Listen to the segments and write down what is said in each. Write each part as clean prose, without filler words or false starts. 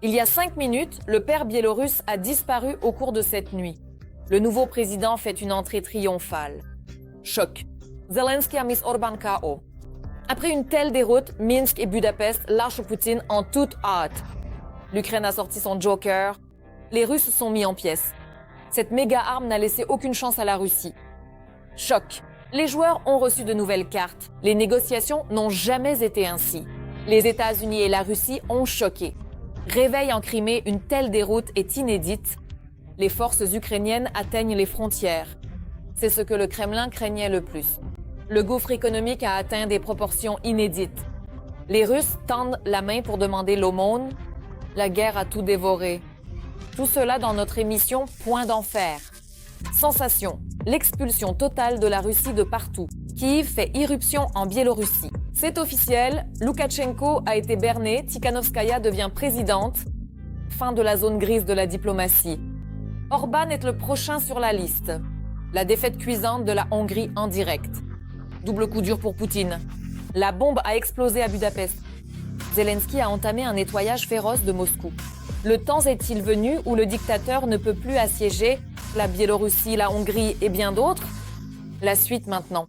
Il y a 5 minutes, le père biélorusse a disparu au cours de cette nuit. Le nouveau président fait une entrée triomphale. Choc. Zelensky a mis Orban KO. Après une telle déroute, Minsk et Budapest lâchent Poutine en toute hâte. L'Ukraine a sorti son Joker. Les Russes sont mis en pièces. Cette méga-arme n'a laissé aucune chance à la Russie. Choc. Les joueurs ont reçu de nouvelles cartes. Les négociations n'ont jamais été ainsi. Les États-Unis et la Russie ont choqué. Réveil en Crimée, une telle déroute est inédite. Les forces ukrainiennes atteignent les frontières. C'est ce que le Kremlin craignait le plus. Le gouffre économique a atteint des proportions inédites. Les Russes tendent la main pour demander l'aumône. La guerre a tout dévoré. Tout cela dans notre émission Point d'enfer. Sensation, l'expulsion totale de la Russie de partout. Kiev fait irruption en Biélorussie. C'est officiel, Loukachenko a été berné, Tikhanovskaya devient présidente. Fin de la zone grise de la diplomatie. Orban est le prochain sur la liste. La défaite cuisante de la Hongrie en direct. Double coup dur pour Poutine. La bombe a explosé à Budapest. Zelensky a entamé un nettoyage féroce de Moscou. Le temps est-il venu où le dictateur ne peut plus assiéger la Biélorussie, la Hongrie et bien d'autres? La suite maintenant.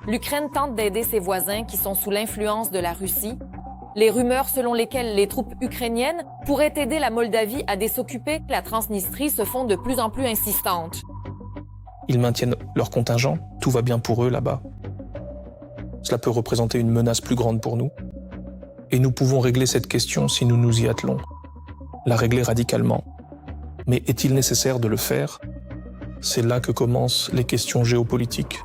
L'Ukraine tente d'aider ses voisins qui sont sous l'influence de la Russie. Les rumeurs selon lesquelles les troupes ukrainiennes pourraient aider la Moldavie à désoccuper la Transnistrie se font de plus en plus insistantes. Ils maintiennent leur contingent, tout va bien pour eux là-bas. Cela peut représenter une menace plus grande pour nous. Et nous pouvons régler cette question si nous nous y attelons. La régler radicalement. Mais est-il nécessaire de le faire? C'est là que commencent les questions géopolitiques.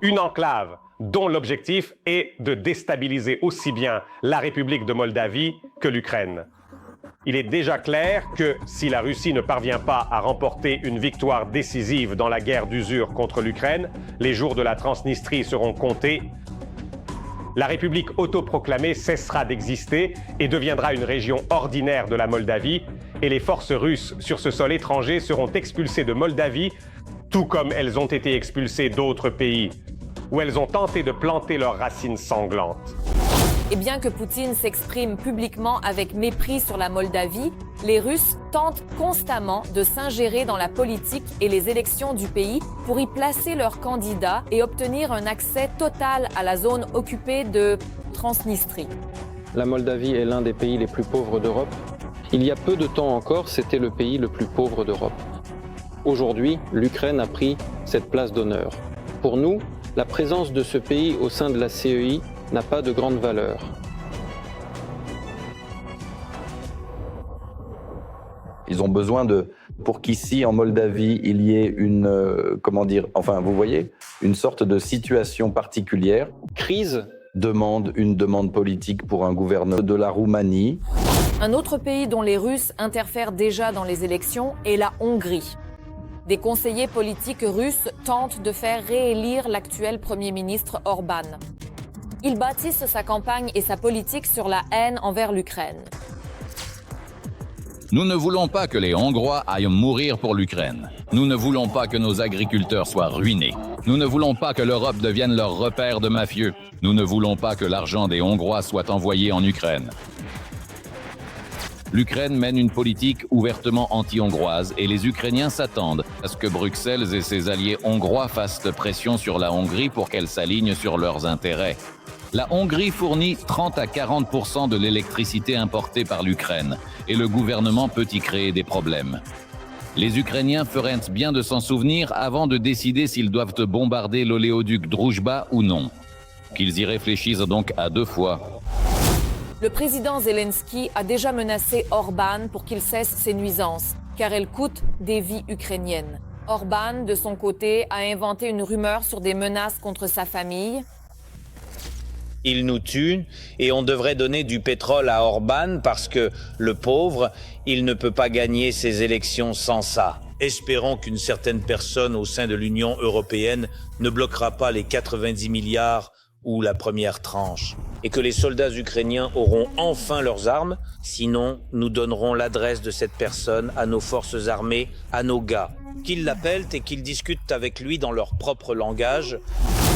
Une enclave dont l'objectif est de déstabiliser aussi bien la République de Moldavie que l'Ukraine. Il est déjà clair que si la Russie ne parvient pas à remporter une victoire décisive dans la guerre d'usure contre l'Ukraine, les jours de la Transnistrie seront comptés. La République autoproclamée cessera d'exister et deviendra une région ordinaire de la Moldavie, et les forces russes sur ce sol étranger seront expulsées de Moldavie, tout comme elles ont été expulsées d'autres pays, où elles ont tenté de planter leurs racines sanglantes. Et bien que Poutine s'exprime publiquement avec mépris sur la Moldavie, les Russes tentent constamment de s'ingérer dans la politique et les élections du pays pour y placer leurs candidats et obtenir un accès total à la zone occupée de Transnistrie. La Moldavie est l'un des pays les plus pauvres d'Europe. Il y a peu de temps encore, c'était le pays le plus pauvre d'Europe. Aujourd'hui, l'Ukraine a pris cette place d'honneur. Pour nous, la présence de ce pays au sein de la CEI n'a pas de grande valeur. Ils ont besoin pour qu'ici, en Moldavie, il y ait vous voyez, une sorte de situation particulière. Crise Une demande politique pour un gouvernement de la Roumanie. Un autre pays dont les Russes interfèrent déjà dans les élections est la Hongrie. Des conseillers politiques russes tentent de faire réélire l'actuel Premier ministre Orban. Ils bâtissent sa campagne et sa politique sur la haine envers l'Ukraine. Nous ne voulons pas que les Hongrois aillent mourir pour l'Ukraine. Nous ne voulons pas que nos agriculteurs soient ruinés. Nous ne voulons pas que l'Europe devienne leur repère de mafieux. Nous ne voulons pas que l'argent des Hongrois soit envoyé en Ukraine. L'Ukraine mène une politique ouvertement anti-hongroise et les Ukrainiens s'attendent à ce que Bruxelles et ses alliés hongrois fassent pression sur la Hongrie pour qu'elle s'aligne sur leurs intérêts. La Hongrie fournit 30 à 40% de l'électricité importée par l'Ukraine et le gouvernement peut y créer des problèmes. Les Ukrainiens feraient bien de s'en souvenir avant de décider s'ils doivent bombarder l'oléoduc Druzhba ou non. Qu'ils y réfléchissent donc à 2 fois. Le président Zelensky a déjà menacé Orban pour qu'il cesse ses nuisances, car elles coûtent des vies ukrainiennes. Orban, de son côté, a inventé une rumeur sur des menaces contre sa famille. Il nous tue et on devrait donner du pétrole à Orban parce que, le pauvre, il ne peut pas gagner ses élections sans ça. Espérons qu'une certaine personne au sein de l'Union européenne ne bloquera pas les 90 milliards ou la première tranche, et que les soldats ukrainiens auront enfin leurs armes, sinon nous donnerons l'adresse de cette personne à nos forces armées, à nos gars, qu'ils l'appellent et qu'ils discutent avec lui dans leur propre langage.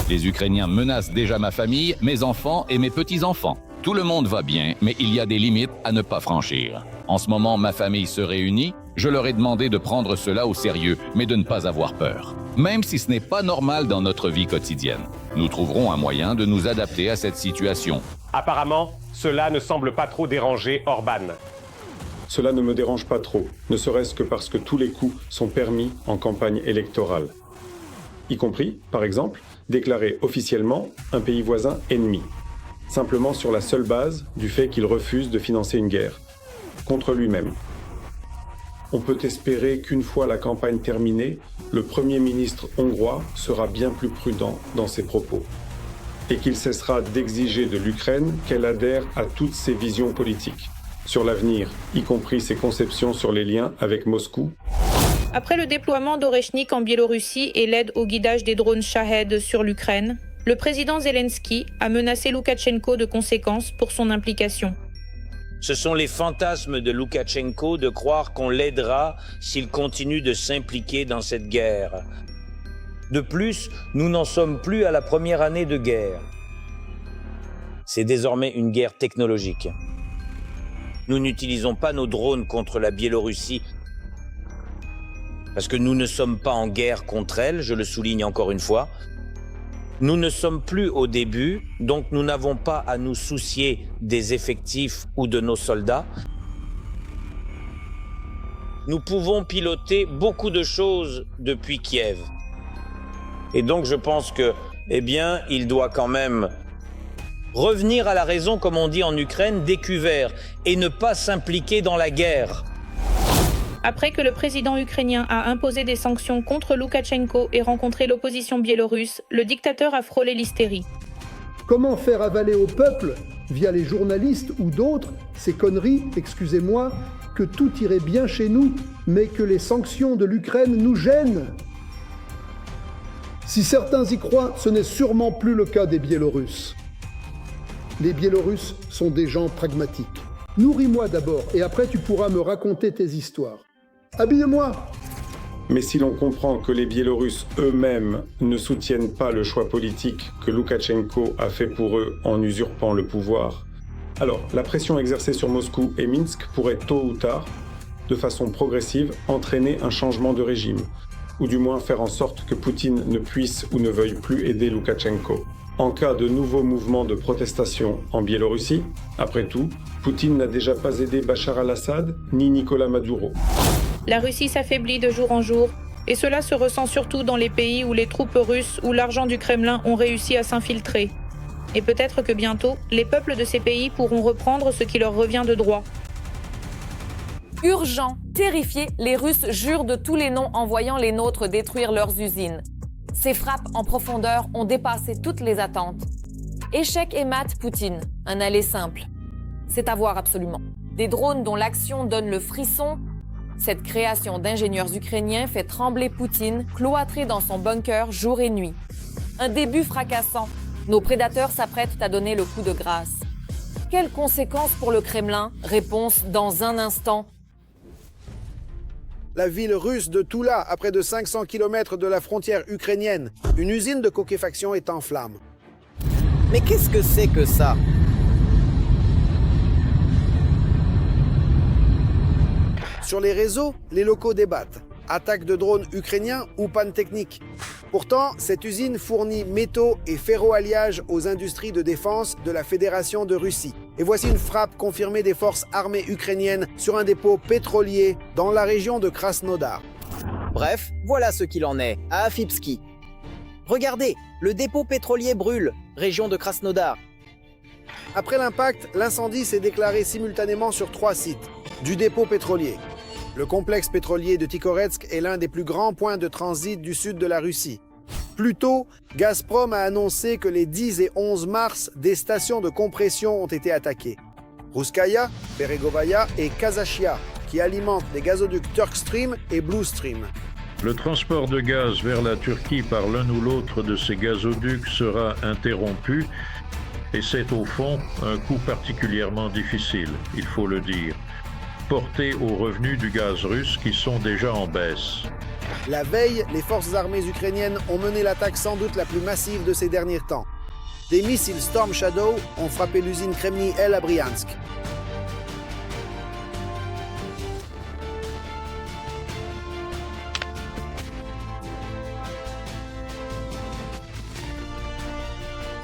Les Ukrainiens menacent déjà ma famille, mes enfants et mes petits-enfants. Tout le monde va bien, mais il y a des limites à ne pas franchir. En ce moment, ma famille se réunit. Je leur ai demandé de prendre cela au sérieux, mais de ne pas avoir peur. Même si ce n'est pas normal dans notre vie quotidienne, nous trouverons un moyen de nous adapter à cette situation. Apparemment, cela ne semble pas trop déranger Orban. Cela ne me dérange pas trop, ne serait-ce que parce que tous les coups sont permis en campagne électorale. Y compris, par exemple, déclarer officiellement un pays voisin ennemi, simplement sur la seule base du fait qu'il refuse de financer une guerre, contre lui-même. On peut espérer qu'une fois la campagne terminée, le Premier ministre hongrois sera bien plus prudent dans ses propos et qu'il cessera d'exiger de l'Ukraine qu'elle adhère à toutes ses visions politiques sur l'avenir, y compris ses conceptions sur les liens avec Moscou. Après le déploiement d'Oreshnik en Biélorussie et l'aide au guidage des drones Shahed sur l'Ukraine, le président Zelensky a menacé Loukachenko de conséquences pour son implication. Ce sont les fantasmes de Loukachenko de croire qu'on l'aidera s'il continue de s'impliquer dans cette guerre. De plus, nous n'en sommes plus à la première année de guerre. C'est désormais une guerre technologique. Nous n'utilisons pas nos drones contre la Biélorussie parce que nous ne sommes pas en guerre contre elle, je le souligne encore une fois. Nous ne sommes plus au début, donc nous n'avons pas à nous soucier des effectifs ou de nos soldats. Nous pouvons piloter beaucoup de choses depuis Kiev. Et donc je pense que, il doit quand même revenir à la raison, comme on dit en Ukraine, des cuverts, et ne pas s'impliquer dans la guerre. Après que le président ukrainien a imposé des sanctions contre Loukachenko et rencontré l'opposition biélorusse, le dictateur a frôlé l'hystérie. Comment faire avaler au peuple, via les journalistes ou d'autres, ces conneries, excusez-moi, que tout irait bien chez nous, mais que les sanctions de l'Ukraine nous gênent? Si certains y croient, ce n'est sûrement plus le cas des Biélorusses. Les Biélorusses sont des gens pragmatiques. Nourris-moi d'abord, et après tu pourras me raconter tes histoires. Habille-moi! Mais si l'on comprend que les Biélorusses eux-mêmes ne soutiennent pas le choix politique que Loukachenko a fait pour eux en usurpant le pouvoir, alors la pression exercée sur Moscou et Minsk pourrait tôt ou tard, de façon progressive, entraîner un changement de régime, ou du moins faire en sorte que Poutine ne puisse ou ne veuille plus aider Loukachenko. En cas de nouveaux mouvements de protestation en Biélorussie, après tout, Poutine n'a déjà pas aidé Bachar al-Assad ni Nicolas Maduro. La Russie s'affaiblit de jour en jour, et cela se ressent surtout dans les pays où les troupes russes ou l'argent du Kremlin ont réussi à s'infiltrer. Et peut-être que bientôt, les peuples de ces pays pourront reprendre ce qui leur revient de droit. Urgent, terrifiés, les Russes jurent de tous les noms en voyant les nôtres détruire leurs usines. Ces frappes en profondeur ont dépassé toutes les attentes. Échec et mat Poutine, un aller simple. C'est à voir absolument. Des drones dont l'action donne le frisson. Cette création d'ingénieurs ukrainiens fait trembler Poutine, cloîtré dans son bunker jour et nuit. Un début fracassant. Nos prédateurs s'apprêtent à donner le coup de grâce. Quelles conséquences pour le Kremlin? Réponse dans un instant. La ville russe de Toula, à près de 500 km de la frontière ukrainienne. Une usine de cokéfaction est en flammes. Mais qu'est-ce que c'est que ça? Sur les réseaux, les locaux débattent. Attaque de drones ukrainiens ou panne technique. Pourtant, cette usine fournit métaux et ferroalliages aux industries de défense de la Fédération de Russie. Et voici une frappe confirmée des forces armées ukrainiennes sur un dépôt pétrolier dans la région de Krasnodar. Bref, voilà ce qu'il en est, à Afipski. Regardez, le dépôt pétrolier brûle, région de Krasnodar. Après l'impact, l'incendie s'est déclaré simultanément sur 3 sites du dépôt pétrolier. Le complexe pétrolier de Tikhoretsk est l'un des plus grands points de transit du sud de la Russie. Plus tôt, Gazprom a annoncé que les 10 et 11 mars, des stations de compression ont été attaquées. Rouskaya, Beregovaya et Kazachia, qui alimentent les gazoducs Turkstream et Bluestream. Le transport de gaz vers la Turquie par l'un ou l'autre de ces gazoducs sera interrompu et c'est au fond un coup particulièrement difficile, il faut le dire, porté aux revenus du gaz russe qui sont déjà en baisse. La veille, les forces armées ukrainiennes ont mené l'attaque sans doute la plus massive de ces derniers temps. des missiles Storm Shadow ont frappé l'usine Kremny-L à Bryansk.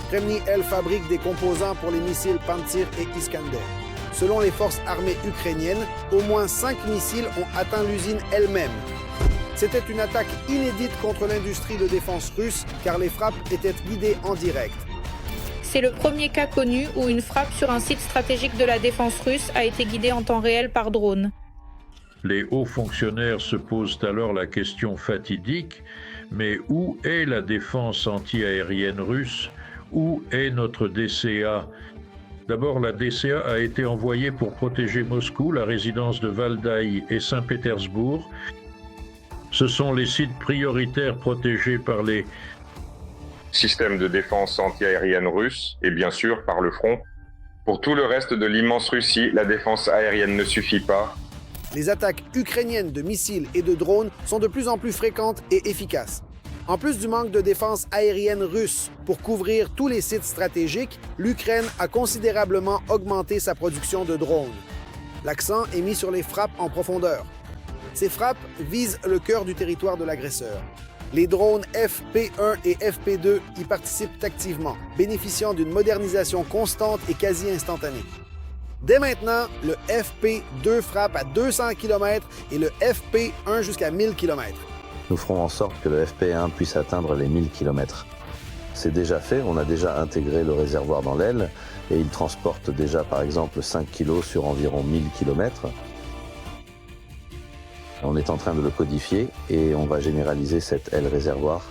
Kremny-L fabrique des composants pour les missiles Pantsir et Iskander. Selon les forces armées ukrainiennes, au moins 5 missiles ont atteint l'usine elle-même. C'était une attaque inédite contre l'industrie de défense russe, car les frappes étaient guidées en direct. C'est le premier cas connu où une frappe sur un site stratégique de la défense russe a été guidée en temps réel par drone. Les hauts fonctionnaires se posent alors la question fatidique, mais où est la défense antiaérienne russe? Où est notre DCA? D'abord, la DCA a été envoyée pour protéger Moscou, la résidence de Valdaï et Saint-Pétersbourg. Ce sont les sites prioritaires protégés par les systèmes de défense antiaérienne russes et bien sûr par le front. Pour tout le reste de l'immense Russie, la défense aérienne ne suffit pas. Les attaques ukrainiennes de missiles et de drones sont de plus en plus fréquentes et efficaces. En plus du manque de défense aérienne russe pour couvrir tous les sites stratégiques, l'Ukraine a considérablement augmenté sa production de drones. L'accent est mis sur les frappes en profondeur. Ces frappes visent le cœur du territoire de l'agresseur. Les drones FP1 et FP2 y participent activement, bénéficiant d'une modernisation constante et quasi instantanée. Dès maintenant, le FP2 frappe à 200 km et le FP1 jusqu'à 1000 km. Nous ferons en sorte que le FP1 puisse atteindre les 1000 km. C'est déjà fait, on a déjà intégré le réservoir dans l'aile et il transporte déjà par exemple 5 kg sur environ 1000 km. On est en train de le codifier et on va généraliser cette aile réservoir.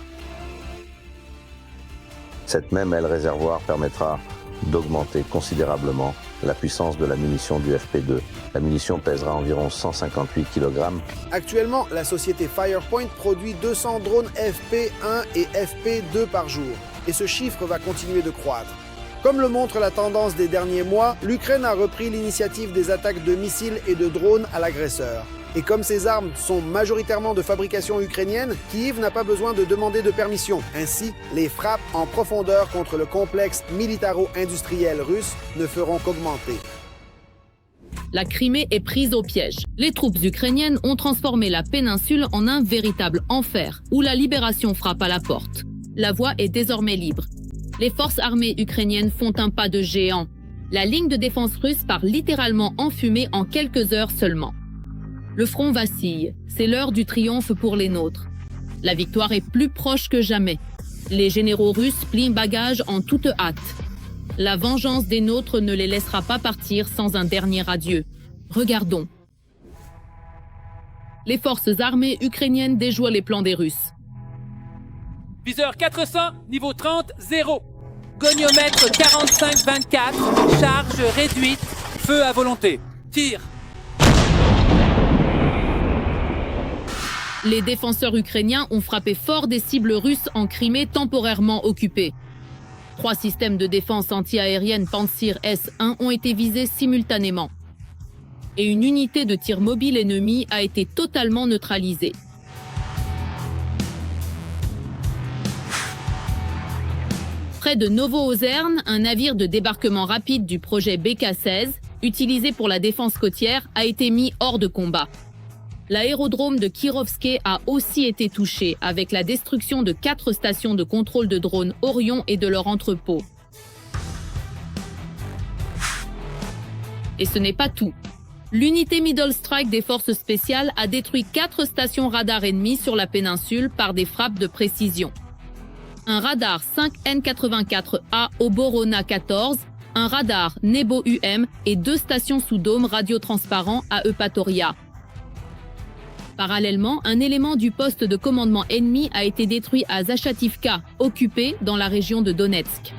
Cette même aile réservoir permettra d'augmenter considérablement la puissance de la munition du FP2. La munition pèsera environ 158 kg. Actuellement, la société Firepoint produit 200 drones FP1 et FP2 par jour, et ce chiffre va continuer de croître. Comme le montre la tendance des derniers mois, l'Ukraine a repris l'initiative des attaques de missiles et de drones à l'agresseur. Et comme ces armes sont majoritairement de fabrication ukrainienne, Kyiv n'a pas besoin de demander de permission. Ainsi, les frappes en profondeur contre le complexe militaro-industriel russe ne feront qu'augmenter. La Crimée est prise au piège. Les troupes ukrainiennes ont transformé la péninsule en un véritable enfer, où la libération frappe à la porte. La voie est désormais libre. Les forces armées ukrainiennes font un pas de géant. La ligne de défense russe part littéralement en fumée en quelques heures seulement. Le front vacille, c'est l'heure du triomphe pour les nôtres. La victoire est plus proche que jamais. Les généraux russes plient bagages en toute hâte. La vengeance des nôtres ne les laissera pas partir sans un dernier adieu. Regardons. Les forces armées ukrainiennes déjouent les plans des Russes. Viseur 400, niveau 30, 0. Goniomètre 45-24, charge réduite, feu à volonté. Tir. Les défenseurs ukrainiens ont frappé fort des cibles russes en Crimée temporairement occupées. 3 systèmes de défense anti-aérienne Pantsir S1 ont été visés simultanément. Et une unité de tir mobile ennemie a été totalement neutralisée. Près de Novo-Ozerne, un navire de débarquement rapide du projet BK-16, utilisé pour la défense côtière, a été mis hors de combat. L'aérodrome de Kirovské a aussi été touché avec la destruction de 4 stations de contrôle de drones Orion et de leur entrepôt. Et ce n'est pas tout. L'unité Middle Strike des forces spéciales a détruit 4 stations radar ennemies sur la péninsule par des frappes de précision. Un radar 5N84A au Borona 14, un radar Nebo-UM et 2 stations sous dôme radiotransparent à Eupatoria. Parallèlement, un élément du poste de commandement ennemi a été détruit à Zachativka, occupé dans la région de Donetsk.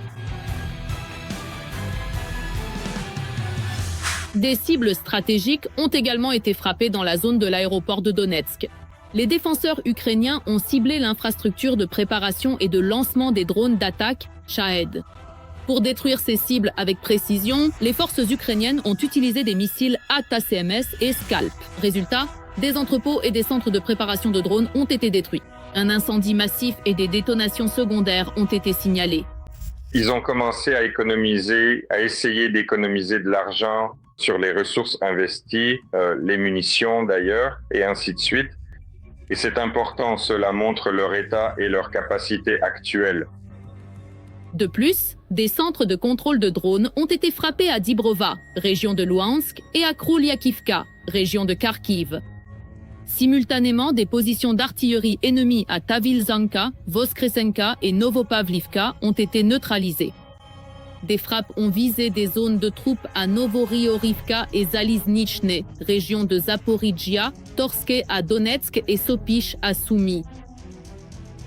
Des cibles stratégiques ont également été frappées dans la zone de l'aéroport de Donetsk. Les défenseurs ukrainiens ont ciblé l'infrastructure de préparation et de lancement des drones d'attaque Shahed. Pour détruire ces cibles avec précision, les forces ukrainiennes ont utilisé des missiles ATACMS et Scalp. Résultat, des entrepôts et des centres de préparation de drones ont été détruits. Un incendie massif et des détonations secondaires ont été signalés. Ils ont commencé à économiser, à essayer d'économiser de l'argent sur les ressources investies, les munitions d'ailleurs, et ainsi de suite. Et c'est important, cela montre leur état et leur capacité actuelle. De plus, des centres de contrôle de drones ont été frappés à Dibrova, région de Louhansk, et à Krouliakivka, région de Kharkiv. Simultanément, des positions d'artillerie ennemies à Tavilzanka, Voskresenka et Novopavlivka ont été neutralisées. Des frappes ont visé des zones de troupes à Novorioivka et Zaliznichne, région de Zaporijia, Torske à Donetsk et Sopich à Soumy.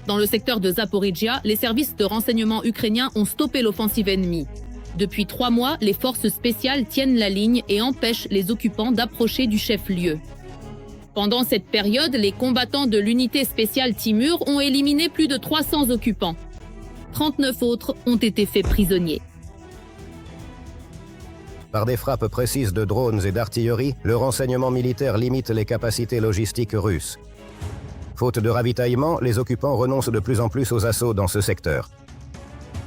Dans le secteur de Zaporijia, les services de renseignement ukrainiens ont stoppé l'offensive ennemie. Depuis 3 mois, les forces spéciales tiennent la ligne et empêchent les occupants d'approcher du chef-lieu. Pendant cette période, les combattants de l'unité spéciale Timur ont éliminé plus de 300 occupants. 39 autres ont été faits prisonniers. Par des frappes précises de drones et d'artillerie, le renseignement militaire limite les capacités logistiques russes. Faute de ravitaillement, les occupants renoncent de plus en plus aux assauts dans ce secteur.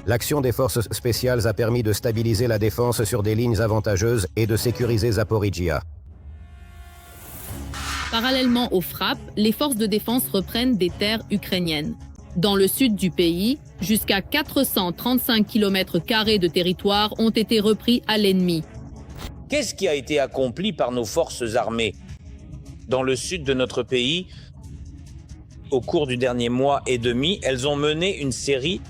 L'action des forces spéciales a permis de stabiliser la défense sur des lignes avantageuses et de sécuriser Zaporijia. Parallèlement aux frappes, les forces de défense reprennent des terres ukrainiennes. Dans le sud du pays, jusqu'à 435 km² de territoire ont été repris à l'ennemi. Qu'est-ce qui a été accompli par nos forces armées dans le sud de notre pays? Au cours du dernier mois et demi, elles ont mené une série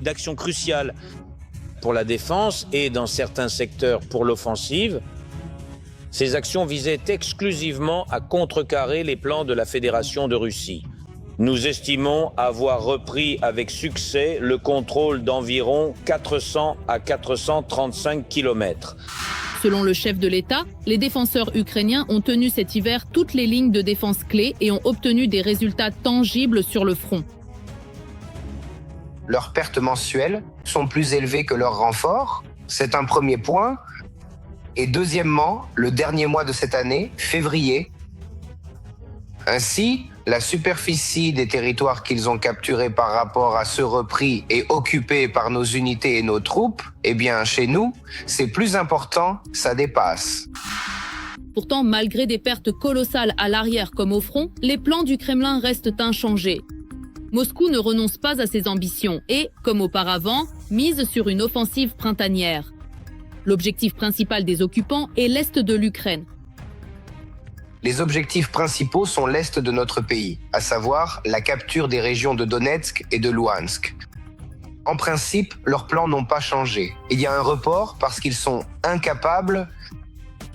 d'actions cruciales pour la défense et dans certains secteurs pour l'offensive. Ces actions visaient exclusivement à contrecarrer les plans de la Fédération de Russie. Nous estimons avoir repris avec succès le contrôle d'environ 400 à 435 km. Selon le chef de l'État, les défenseurs ukrainiens ont tenu cet hiver toutes les lignes de défense clés et ont obtenu des résultats tangibles sur le front. Leurs pertes mensuelles sont plus élevées que leurs renforts. C'est un premier point. Et deuxièmement, le dernier mois de cette année, février. Ainsi, la superficie des territoires qu'ils ont capturés par rapport à ceux repris et occupés par nos unités et nos troupes, eh bien, chez nous, c'est plus important, ça dépasse. Pourtant, malgré des pertes colossales à l'arrière comme au front, les plans du Kremlin restent inchangés. Moscou ne renonce pas à ses ambitions et, comme auparavant, mise sur une offensive printanière. L'objectif principal des occupants est l'est de l'Ukraine. Les objectifs principaux sont l'est de notre pays, à savoir la capture des régions de Donetsk et de Louhansk. En principe, leurs plans n'ont pas changé. Il y a un report parce qu'ils sont incapables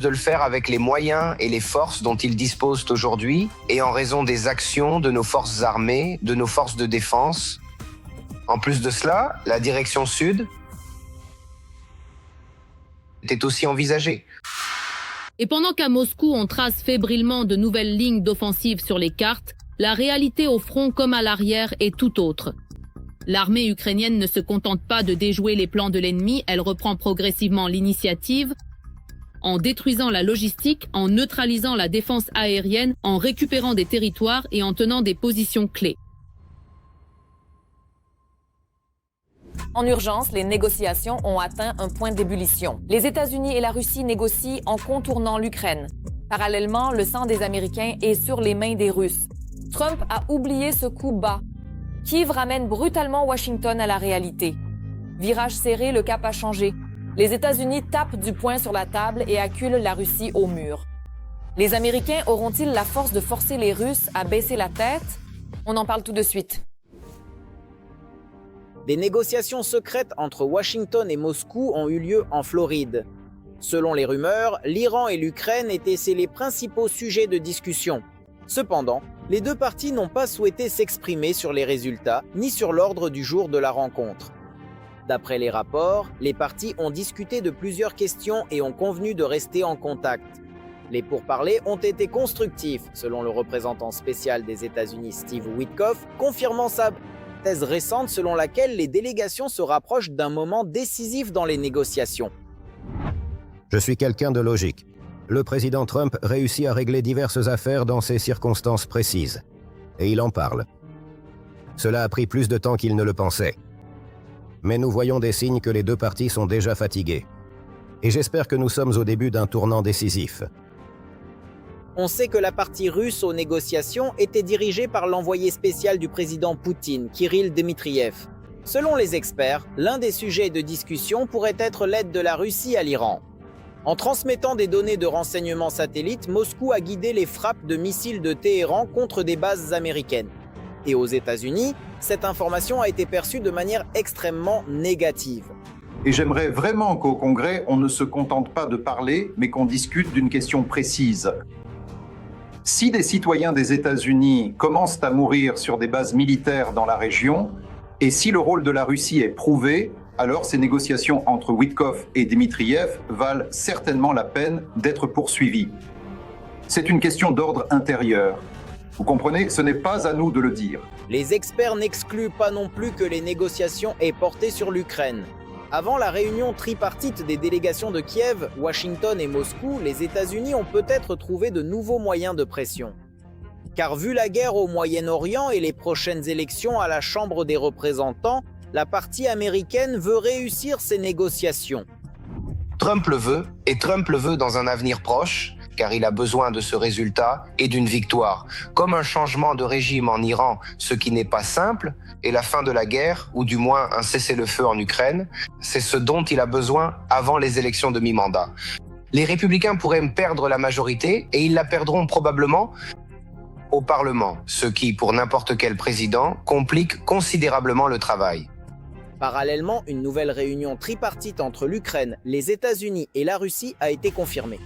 de le faire avec les moyens et les forces dont ils disposent aujourd'hui et en raison des actions de nos forces armées, de nos forces de défense. En plus de cela, la direction sud était aussi envisagée. Et pendant qu'à Moscou, on trace fébrilement de nouvelles lignes d'offensive sur les cartes, la réalité au front comme à l'arrière est tout autre. L'armée ukrainienne ne se contente pas de déjouer les plans de l'ennemi, elle reprend progressivement l'initiative en détruisant la logistique, en neutralisant la défense aérienne, en récupérant des territoires et en tenant des positions clés. En urgence, les négociations ont atteint un point d'ébullition. Les États-Unis et la Russie négocient en contournant l'Ukraine. Parallèlement, le sang des Américains est sur les mains des Russes. Trump a oublié ce coup bas. Kiev ramène brutalement Washington à la réalité. Virage serré, le cap a changé. Les États-Unis tapent du poing sur la table et acculent la Russie au mur. Les Américains auront-ils la force de forcer les Russes à baisser la tête? On en parle tout de suite. Des négociations secrètes entre Washington et Moscou ont eu lieu en Floride. Selon les rumeurs, l'Iran et l'Ukraine étaient les principaux sujets de discussion. Cependant, les deux parties n'ont pas souhaité s'exprimer sur les résultats ni sur l'ordre du jour de la rencontre. D'après les rapports, les parties ont discuté de plusieurs questions et ont convenu de rester en contact. Les pourparlers ont été constructifs, selon le représentant spécial des États-Unis Steve Witkoff, confirmant sa thèse récente selon laquelle les délégations se rapprochent d'un moment décisif dans les négociations. Je suis quelqu'un de logique. Le président Trump réussit à régler diverses affaires dans ces circonstances précises. Et il en parle. Cela a pris plus de temps qu'ils ne le pensaient. Mais nous voyons des signes que les deux parties sont déjà fatiguées. Et j'espère que nous sommes au début d'un tournant décisif. On sait que la partie russe aux négociations était dirigée par l'envoyé spécial du président Poutine, Kirill Dmitriev. Selon les experts, l'un des sujets de discussion pourrait être l'aide de la Russie à l'Iran. En transmettant des données de renseignement satellites, Moscou a guidé les frappes de missiles de Téhéran contre des bases américaines. Et aux États-Unis, cette information a été perçue de manière extrêmement négative. Et j'aimerais vraiment qu'au Congrès, on ne se contente pas de parler, mais qu'on discute d'une question précise. Si des citoyens des États-Unis commencent à mourir sur des bases militaires dans la région, et si le rôle de la Russie est prouvé, alors ces négociations entre Witkoff et Dmitriev valent certainement la peine d'être poursuivies. C'est une question d'ordre intérieur. Vous comprenez, ce n'est pas à nous de le dire. Les experts n'excluent pas non plus que les négociations aient porté sur l'Ukraine. Avant la réunion tripartite des délégations de Kiev, Washington et Moscou, les États-Unis ont peut-être trouvé de nouveaux moyens de pression. Car vu la guerre au Moyen-Orient et les prochaines élections à la Chambre des représentants, la partie américaine veut réussir ces négociations. Trump le veut, et Trump le veut dans un avenir proche, car il a besoin de ce résultat et d'une victoire, comme un changement de régime en Iran, ce qui n'est pas simple, et la fin de la guerre, ou du moins un cessez-le-feu en Ukraine, c'est ce dont il a besoin avant les élections de mi-mandat. Les républicains pourraient perdre la majorité, et ils la perdront probablement au Parlement, ce qui, pour n'importe quel président, complique considérablement le travail. Parallèlement, une nouvelle réunion tripartite entre l'Ukraine, les États-Unis et la Russie a été confirmée.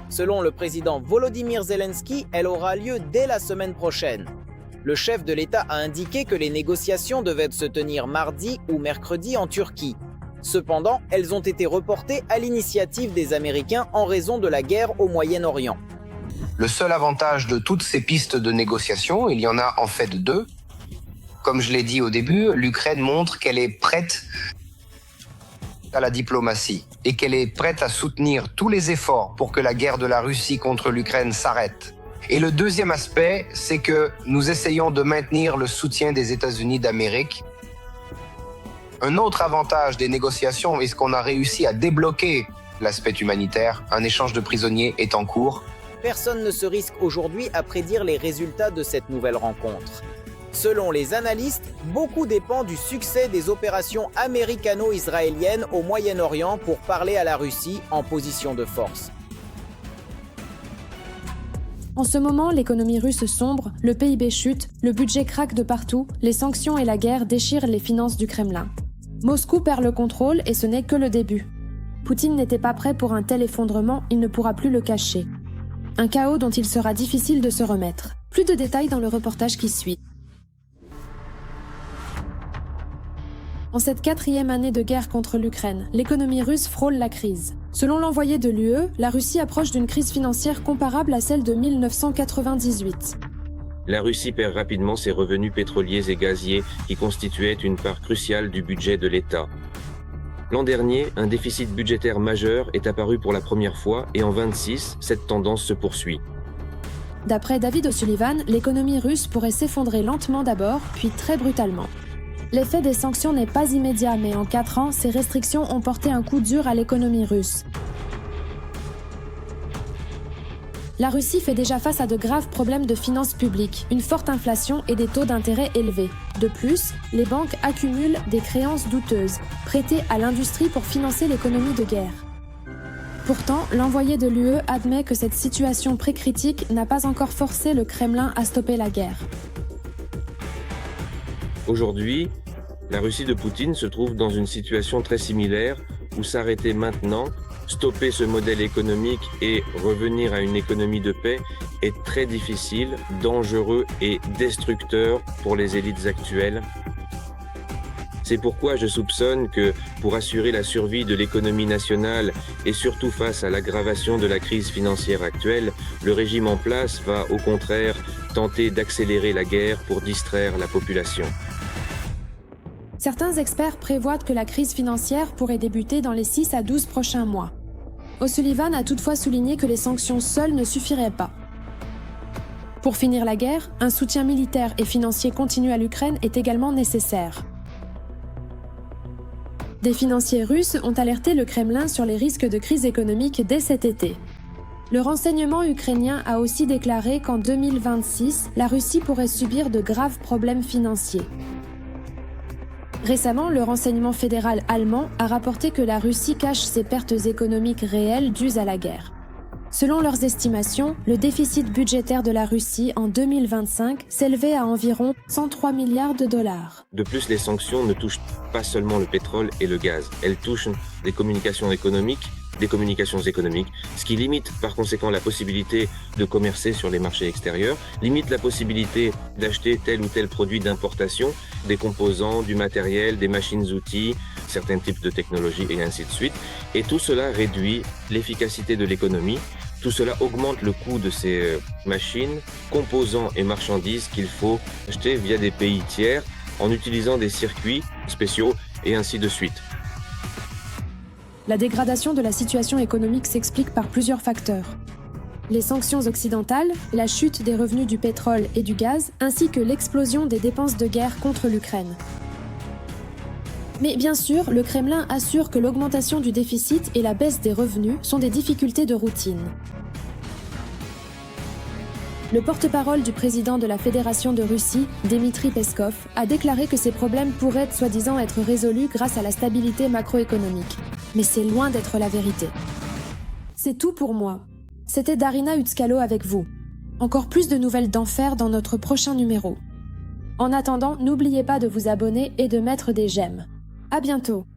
Selon le président Volodymyr Zelensky, elle aura lieu dès la semaine prochaine. Le chef de l'État a indiqué que les négociations devaient se tenir mardi ou mercredi en Turquie. Cependant, elles ont été reportées à l'initiative des Américains en raison de la guerre au Moyen-Orient. Le seul avantage de toutes ces pistes de négociation, il y en a en fait deux. Comme je l'ai dit au début, l'Ukraine montre qu'elle est prête à la diplomatie et qu'elle est prête à soutenir tous les efforts pour que la guerre de la Russie contre l'Ukraine s'arrête. Et le deuxième aspect, c'est que nous essayons de maintenir le soutien des États-Unis d'Amérique. Un autre avantage des négociations est qu'on a réussi à débloquer l'aspect humanitaire. Un échange de prisonniers est en cours. Personne ne se risque aujourd'hui à prédire les résultats de cette nouvelle rencontre. Selon les analystes, beaucoup dépend du succès des opérations américano-israéliennes au Moyen-Orient pour parler à la Russie en position de force. En ce moment, l'économie russe sombre, le PIB chute, le budget craque de partout, les sanctions et la guerre déchirent les finances du Kremlin. Moscou perd le contrôle et ce n'est que le début. Poutine n'était pas prêt pour un tel effondrement, il ne pourra plus le cacher. Un chaos dont il sera difficile de se remettre. Plus de détails dans le reportage qui suit. En cette 4e année de guerre contre l'Ukraine, l'économie russe frôle la crise. Selon l'envoyé de l'UE, la Russie approche d'une crise financière comparable à celle de 1998. La Russie perd rapidement ses revenus pétroliers et gaziers qui constituaient une part cruciale du budget de l'État. L'an dernier, un déficit budgétaire majeur est apparu pour la première fois et en 26, cette tendance se poursuit. D'après David O'Sullivan, l'économie russe pourrait s'effondrer lentement d'abord, puis très brutalement. L'effet des sanctions n'est pas immédiat, mais en 4 ans, ces restrictions ont porté un coup dur à l'économie russe. La Russie fait déjà face à de graves problèmes de finances publiques, une forte inflation et des taux d'intérêt élevés. De plus, les banques accumulent des créances douteuses, prêtées à l'industrie pour financer l'économie de guerre. Pourtant, l'envoyé de l'UE admet que cette situation pré-critique n'a pas encore forcé le Kremlin à stopper la guerre. Aujourd'hui, la Russie de Poutine se trouve dans une situation très similaire où s'arrêter maintenant, stopper ce modèle économique et revenir à une économie de paix est très difficile, dangereux et destructeur pour les élites actuelles. C'est pourquoi je soupçonne que, pour assurer la survie de l'économie nationale et surtout face à l'aggravation de la crise financière actuelle, le régime en place va au contraire tenter d'accélérer la guerre pour distraire la population. Certains experts prévoient que la crise financière pourrait débuter dans les 6 à 12 prochains mois. O'Sullivan a toutefois souligné que les sanctions seules ne suffiraient pas. Pour finir la guerre, un soutien militaire et financier continu à l'Ukraine est également nécessaire. Des financiers russes ont alerté le Kremlin sur les risques de crise économique dès cet été. Le renseignement ukrainien a aussi déclaré qu'en 2026, la Russie pourrait subir de graves problèmes financiers. Récemment, le renseignement fédéral allemand a rapporté que la Russie cache ses pertes économiques réelles dues à la guerre. Selon leurs estimations, le déficit budgétaire de la Russie en 2025 s'élevait à environ 103 milliards de dollars. De plus, les sanctions ne touchent pas seulement le pétrole et le gaz. Elles touchent des communications économiques, ce qui limite par conséquent la possibilité de commercer sur les marchés extérieurs, limite la possibilité d'acheter tel ou tel produit d'importation, des composants, du matériel, des machines-outils, certains types de technologies et ainsi de suite. Et tout cela réduit l'efficacité de l'économie. Tout cela augmente le coût de ces machines, composants et marchandises qu'il faut acheter via des pays tiers en utilisant des circuits spéciaux et ainsi de suite. La dégradation de la situation économique s'explique par plusieurs facteurs. Les sanctions occidentales, la chute des revenus du pétrole et du gaz, ainsi que l'explosion des dépenses de guerre contre l'Ukraine. Mais bien sûr, le Kremlin assure que l'augmentation du déficit et la baisse des revenus sont des difficultés de routine. Le porte-parole du président de la Fédération de Russie, Dmitry Peskov, a déclaré que ces problèmes pourraient soi-disant être résolus grâce à la stabilité macroéconomique. Mais c'est loin d'être la vérité. C'est tout pour moi. C'était Darina Utskalo avec vous. Encore plus de nouvelles d'enfer dans notre prochain numéro. En attendant, n'oubliez pas de vous abonner et de mettre des j'aime. À bientôt.